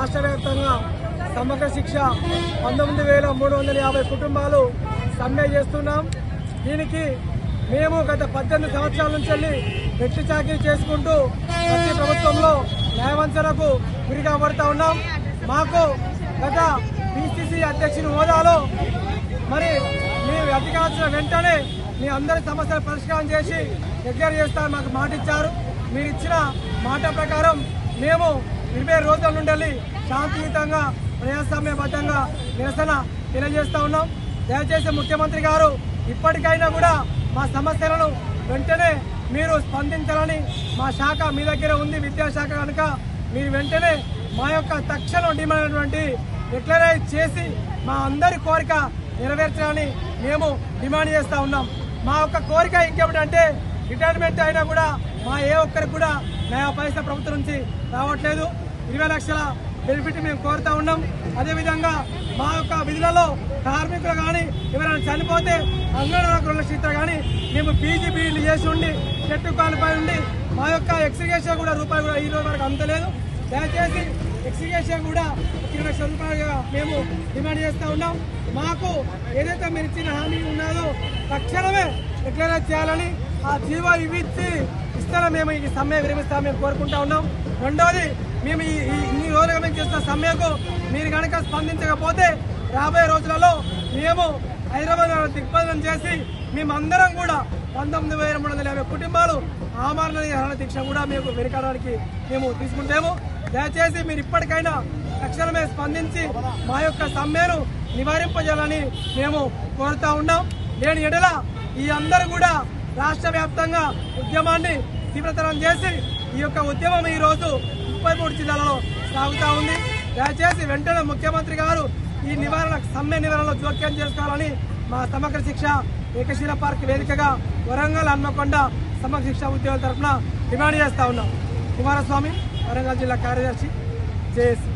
రాష్ట్ర వ్యాప్తంగా సమగ్ర శిక్ష 19,350 కుటుంబాలు సమ్మె చేస్తున్నాం. దీనికి మేము గత 18 సంవత్సరాల నుంచి వెళ్ళి వెట్టి చాకరీ చేసుకుంటూ ప్రతి ప్రభుత్వంలో న్యాయవంచనకు గురి కాబడుతూ ఉన్నాం. మాకు గత పిసిసి అధ్యక్షుని హోదాలో మరి మీరు అధికారించిన వెంటనే మీ అందరి సమస్యలు పరిష్కారం చేసి దగ్గర చేస్తారని మాకు మాట ఇచ్చారు. మీరు ఇచ్చిన మాట ప్రకారం మేము 20 రోజుల నుండి శాంతియుతంగా ప్రజాస్వామ్యబద్ధంగా నిరసన తెలియజేస్తా ఉన్నాం. దయచేసి ముఖ్యమంత్రి గారు ఇప్పటికైనా కూడా మా సమస్యలను వెంటనే మీరు స్పందించాలని మా శాఖ మీ దగ్గర ఉంది, విద్యాశాఖ కనుక మీరు వెంటనే మా యొక్క తక్షణం డిమాండ్ అయినటువంటి డిక్లరేట్ చేసి మా అందరి కోరిక నెరవేర్చాలని మేము డిమాండ్ చేస్తా ఉన్నాం. మా యొక్క కోరిక ఇంకేమిటంటే రిటైర్మెంట్ అయినా కూడా మా ఏ ఒక్కరికి కూడా నయా పైసా ప్రభుత్వం నుంచి రావట్లేదు. 20 లక్షల బెనిఫిట్ మేము కోరుతా ఉన్నాం. అదేవిధంగా మా యొక్క విధులలో కార్మికులు కానీ ఎవరైనా చనిపోతే అంగన్వాడీ రుణశీత కానీ మేము పీజీబీలు చేసి ఉండి చెట్టు కాలుపై ఉండి మా యొక్క ఎక్స్గ్రేషన్ కూడా రూపాయలు కూడా ఈ రోజు వరకు అందలేదు. దయచేసి ఎక్స్గ్రేషన్ కూడా 20 లక్షల రూపాయలుగా మేము డిమాండ్ చేస్తూ ఉన్నాం. మాకు ఏదైతే మీరు ఇచ్చిన హామీ ఉన్నదో తక్షణమే డిక్లేర్ చేయాలని ఆ జీవో ఇస్తారా మేము ఈ సమ్మె విరమిస్తామని మేము కోరుకుంటా ఉన్నాం. రెండవది, మేము ఇన్ని రోజులుగా మేము చేస్తున్న సమ్మెకు మీరు కనుక స్పందించకపోతే రాబోయే రోజులలో మేము హైదరాబాద్ దిగ్బంధనం చేసి మేమందరం కూడా 19,350 కుటుంబాలు ఆమరణ నిరాహార దీక్ష కూడా మేము వెనుకడానికి మేము తీసుకుంటాము. దయచేసి మీరు ఇప్పటికైనా తక్షణమే స్పందించి మా యొక్క సమ్మెను నివారింపజేయాలని మేము కోరుతా ఉన్నాం. లేని ఎడల ఈ అందరూ కూడా రాష్ట్ర వ్యాప్తంగా ఉద్యమాన్ని తీవ్రతరం చేసి ఈ యొక్క ఉద్యమం ఈ రోజు 33 జిల్లాలలో సాగుతా ఉంది. దయచేసి వెంటనే ముఖ్యమంత్రి గారు ఈ సమ్మె నివారణలో జోక్యం చేసుకోవాలని మా సమగ్ర శిక్ష ఏకశిల పార్క్ వేదికగా వరంగల్ హన్మకొండ సమగ్ర శిక్ష ఉద్యోగుల తరఫున డిమాండ్ చేస్తా ఉన్నాం. కుమారస్వామి, వరంగల్ జిల్లా కార్యదర్శి, జేఏసీ.